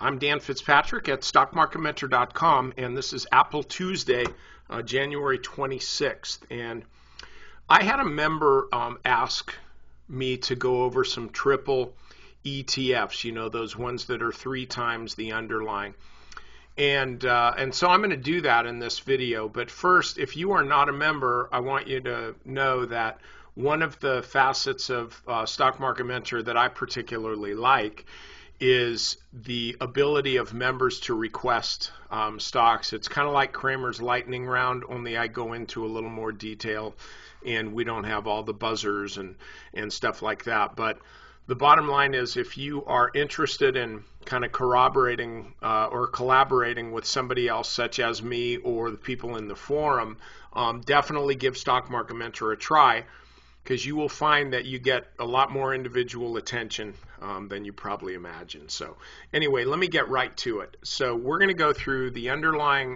I'm Dan Fitzpatrick at stockmarketmentor.com, and this is Apple Tuesday, January 26th. And I had a member ask me to go over some triple ETFs, you know, those ones that are 3 times the underlying. And so I'm going to do that in this video. But first, if you are not a member, I want you to know that one of the facets of Stock Market Mentor that I particularly like is the ability of members to request stocks. It's kind of like Kramer's lightning round, only I go into a little more detail and we don't have all the buzzers and stuff like that. But the bottom line is, if you are interested in kind of corroborating or collaborating with somebody else, such as me or the people in the forum, definitely give Stock Market Mentor a try, because you will find that you get a lot more individual attention than you probably imagine. So anyway, let me get right to it. So we're going to go through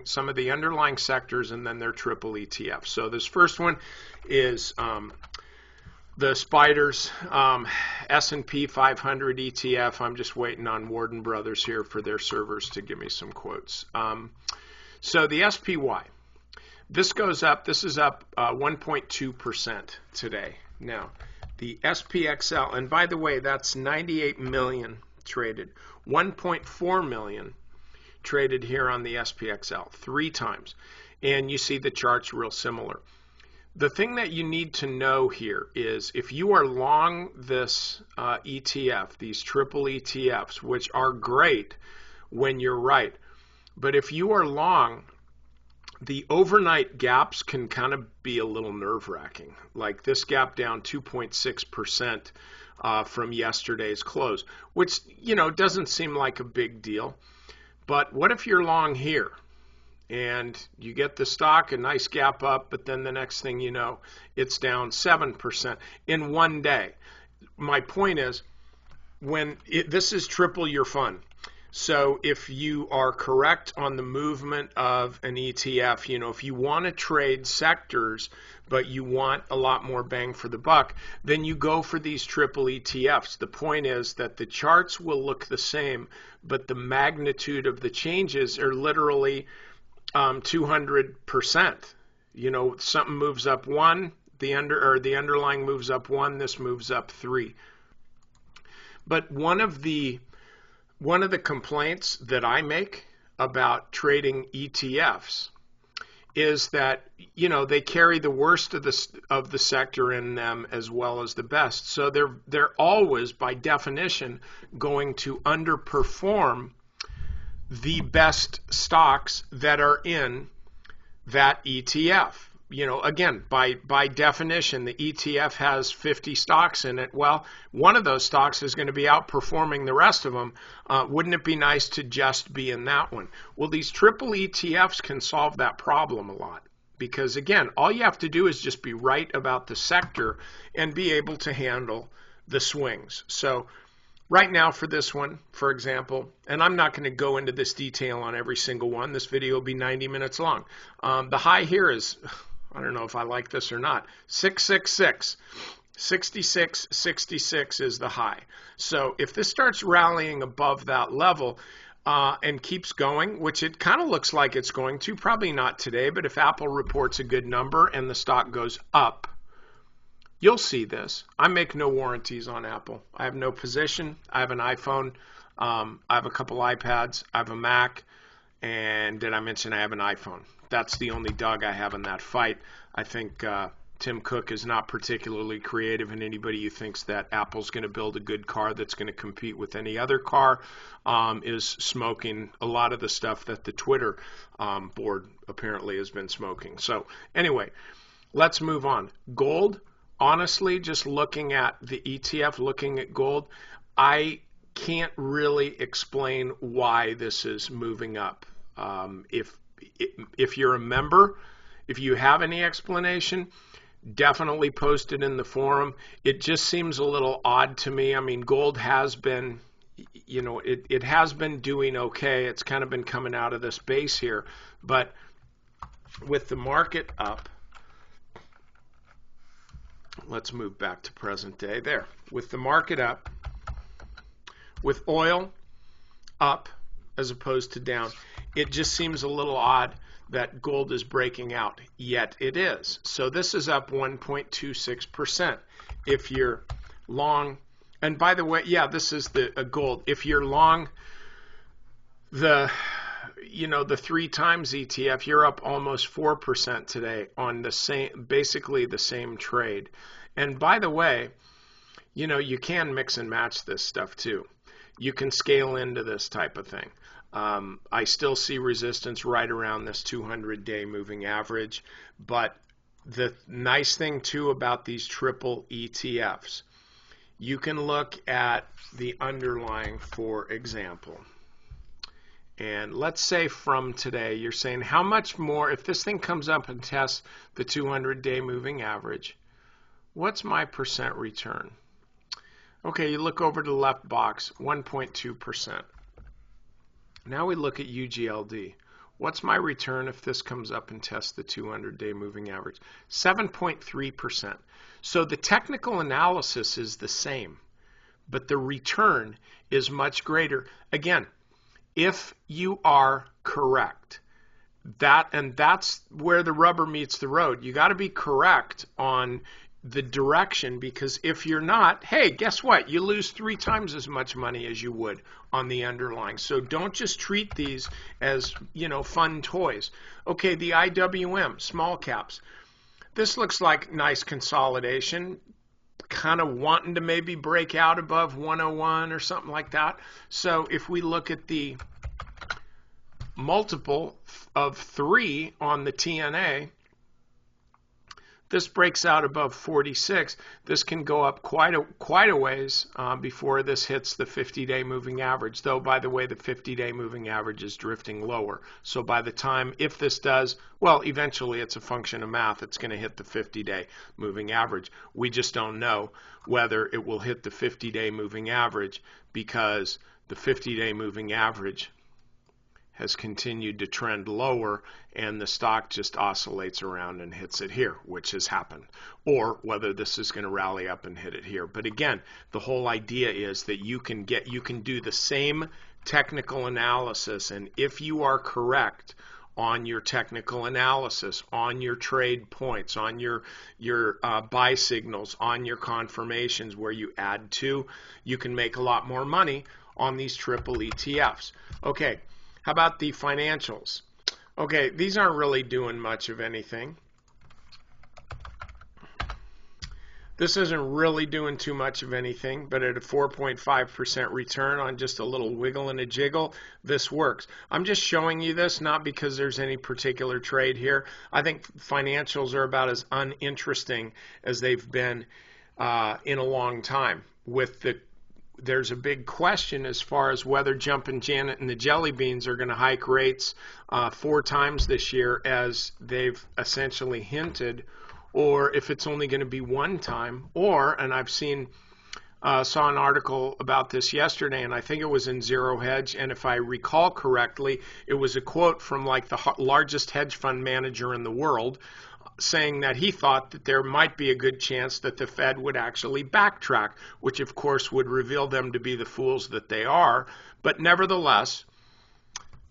some of the underlying sectors and then their triple ETFs. So this first one is the SPDRS S&P 500 ETF. I'm just waiting on Warden Brothers here for their servers to give me some quotes. So the SPY. This goes up. This is up 1.2% today. Now, the SPXL, and by the way, that's 98 million traded. 1.4 million traded here on the SPXL, 3 times. And you see the chart's real similar. The thing that you need to know here is, if you are long this ETF, these triple ETFs, which are great when you're right, but if you are long, the overnight gaps can kind of be a little nerve-wracking. Like this gap down 2.6% from yesterday's close, which, you know, doesn't seem like a big deal. But what if you're long here and you get the stock, a nice gap up, but then the next thing you know, it's down 7% in one day? My point is, this is triple your fun. So if you are correct on the movement of an ETF, you know, if you want to trade sectors, but you want a lot more bang for the buck, then you go for these triple ETFs. The point is that the charts will look the same, but the magnitude of the changes are literally 200%. You know, something moves up 1, the underlying moves up 1, this moves up 3. But one of the complaints that I make about trading ETFs is that, you know, they carry the worst of the sector in them as well as the best. So they're always, by definition, going to underperform the best stocks that are in that ETF. You know, again, by definition, the ETF has 50 stocks in it. Well, one of those stocks is going to be outperforming the rest of them. Wouldn't it be nice to just be in that one? Well, these triple ETFs can solve that problem a lot, because, again, all you have to do is just be right about the sector and be able to handle the swings. So right now for this one, for example, and I'm not going to go into this detail on every single one. This video will be 90 minutes long. The high here is, I don't know if I like this or not, 666. 66 is the high. So if this starts rallying above that level and keeps going, which it kind of looks like it's going to, probably not today, but if Apple reports a good number and the stock goes up, you'll see this. I make no warranties on Apple. I have no position. I have an iPhone. I have a couple iPads. I have a Mac. And did I mention I have an iPhone? That's the only dog I have in that fight. I think Tim Cook is not particularly creative, and anybody who thinks that Apple's going to build a good car that's going to compete with any other car is smoking a lot of the stuff that the Twitter board apparently has been smoking. So anyway, let's move on. Gold, honestly, just looking at the ETF, looking at gold, I can't really explain why this is moving up. If you're a member, if you have any explanation, definitely post it in the forum. It just seems a little odd to me. I mean, gold has been, you know, it has been doing okay. It's kind of been coming out of this base here, but with the market up, let's move back to present day there. With the market up, with oil up, as opposed to down. It just seems a little odd that gold is breaking out, yet it is. So this is up 1.26%. If you're long, and by the way, yeah, this is the gold. If you're long the 3 times ETF, you're up almost 4% today on the same, basically the same trade. And by the way, you can mix and match this stuff too. You can scale into this type of thing. I still see resistance right around this 200-day moving average. But the nice thing too about these triple ETFs, you can look at the underlying, for example. And let's say from today, you're saying how much more, if this thing comes up and tests the 200-day moving average, what's my percent return? Okay, you look over to the left box, 1.2%. Now we look at UGLD. What's my return if this comes up and tests the 200-day moving average? 7.3%. So the technical analysis is the same, but the return is much greater. Again, if you are correct, that's where the rubber meets the road. You got to be correct on the direction, because if you're not, hey, guess what? You lose 3 times as much money as you would on the underlying. So don't just treat these as, fun toys. Okay, the IWM, small caps. This looks like nice consolidation, kind of wanting to maybe break out above 101 or something like that. So if we look at the multiple of 3 on the TNA, this breaks out above 46. This can go up quite a ways before this hits the 50-day moving average. Though, by the way, the 50-day moving average is drifting lower. So by the time, if this does, well, eventually it's a function of math. It's going to hit the 50-day moving average. We just don't know whether it will hit the 50-day moving average, because the 50-day moving average has continued to trend lower, and the stock just oscillates around and hits it here, which has happened, or whether this is going to rally up and hit it here. But again, the whole idea is that you can do the same technical analysis, and if you are correct on your technical analysis, on your trade points, on your buy signals, on your confirmations where you add to, you can make a lot more money on these triple ETFs. Okay. How about the financials? Okay, these aren't really doing much of anything. This isn't really doing too much of anything, but at a 4.5% return on just a little wiggle and a jiggle, this works. I'm just showing you this not because there's any particular trade here. I think financials are about as uninteresting as they've been in a long time. There's a big question as far as whether Jumpin' Janet and the Jelly Beans are going to hike rates 4 times this year, as they've essentially hinted, or if it's only going to be 1 time, or, and I've saw an article about this yesterday, and I think it was in Zero Hedge, and if I recall correctly, it was a quote from like the largest hedge fund manager in the world, saying that he thought that there might be a good chance that the Fed would actually backtrack, which of course would reveal them to be the fools that they are. But nevertheless,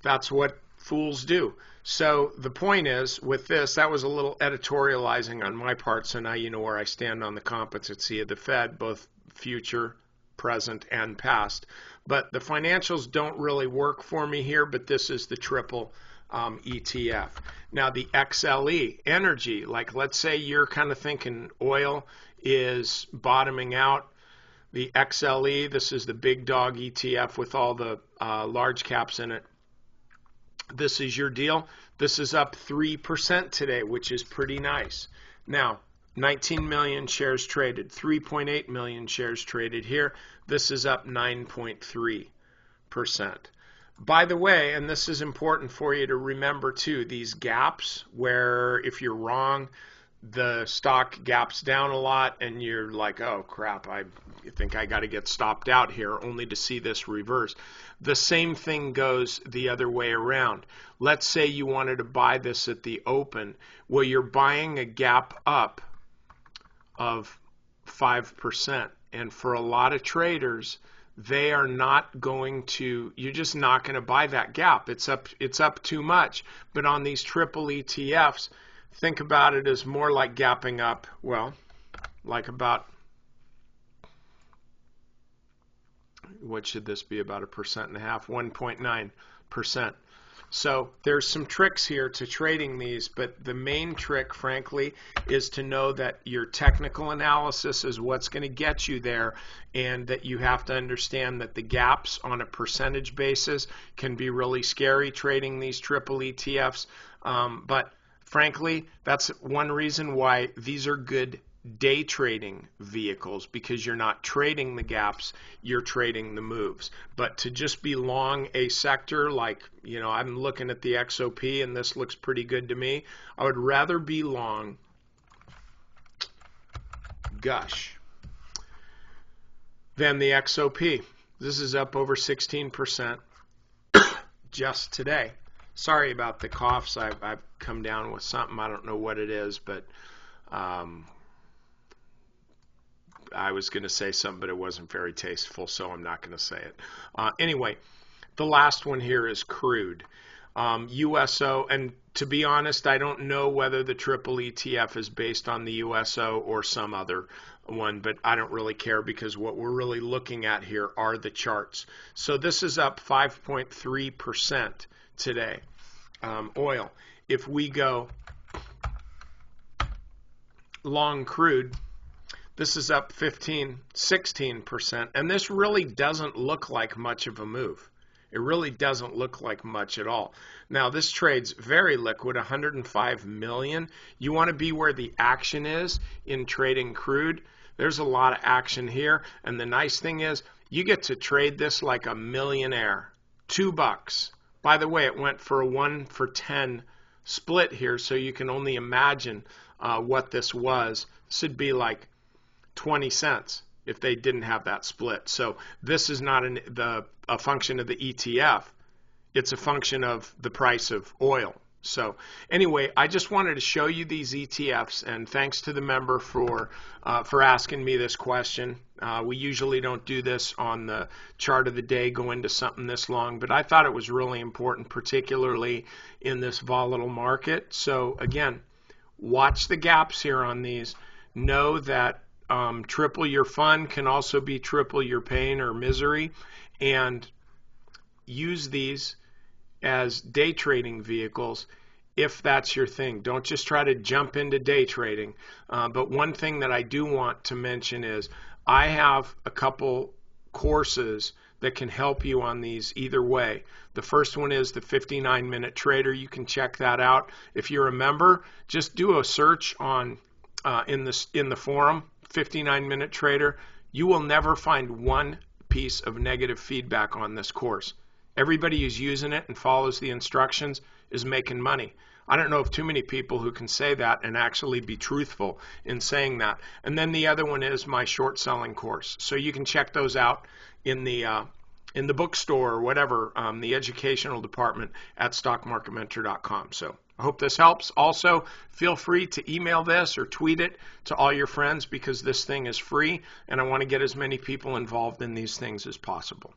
that's what fools do. So the point is, with this, that was a little editorializing on my part, so now you know where I stand on the competency of the Fed, both future, present, and past. But the financials don't really work for me here, but this is the triple ETF. Now the XLE, energy, like let's say you're kind of thinking oil is bottoming out. The XLE, this is the big dog ETF with all the large caps in it. This is your deal. This is up 3% today, which is pretty nice. Now, 19 million shares traded, 3.8 million shares traded here. This is up 9.3%. By the way, and this is important for you to remember too, these gaps where if you're wrong, the stock gaps down a lot and you're like, oh crap, I think I got to get stopped out here, only to see this reverse. The same thing goes the other way around. Let's say you wanted to buy this at the open. Well, you're buying a gap up of 5%. And for a lot of traders, they are not going to, you're just not going to buy that gap. It's up too much. But on these triple ETFs, think about it as more like gapping up, well, like about, what should this be, about 1.5%, 1.9%. So there's some tricks here to trading these, but the main trick, frankly, is to know that your technical analysis is what's going to get you there, and that you have to understand that the gaps on a percentage basis can be really scary trading these triple ETFs. But frankly, that's one reason why these are good day trading vehicles, because you're not trading the gaps, you're trading the moves. But to just be long a sector, like, you know, I'm looking at the XOP and this looks pretty good to me, I would rather be long Gush than the XOP. This is up over 16% just today. Sorry about the coughs. I've come down with something. I don't know what it is, but I was going to say something, but it wasn't very tasteful, so I'm not going to say it. Anyway, the last one here is crude. USO, and to be honest, I don't know whether the triple ETF is based on the USO or some other one, but I don't really care, because what we're really looking at here are the charts. So this is up 5.3% today. Oil. If we go long crude, this is up 16%, and this really doesn't look like much of a move. It really doesn't look like much at all. Now, this trade's very liquid, 105 million. You want to be where the action is in trading crude. There's a lot of action here, and the nice thing is you get to trade this like a millionaire. $2. By the way, it went for a 1-for-10 split here, so you can only imagine what this was. This would be like 20 cents if they didn't have that split. So this is not a function of the ETF. It's a function of the price of oil. So anyway, I just wanted to show you these ETFs, and thanks to the member for asking me this question. We usually don't do this on the chart of the day, go into something this long, but I thought it was really important, particularly in this volatile market. So again, watch the gaps here on these. Know that triple your fun can also be triple your pain or misery, and use these as day trading vehicles if that's your thing. Don't just try to jump into day trading. But one thing that I do want to mention is I have a couple courses that can help you on these either way. The first one is the 59-minute trader. You can check that out. If you're a member, just do a search on in the forum, 59-minute trader. You will never find one piece of negative feedback on this course. Everybody who's using it and follows the instructions is making money. I don't know of too many people who can say that and actually be truthful in saying that. And then the other one is my short selling course. So you can check those out in the bookstore or whatever, the educational department at stockmarketmentor.com. So I hope this helps. Also, feel free to email this or tweet it to all your friends, because this thing is free and I want to get as many people involved in these things as possible.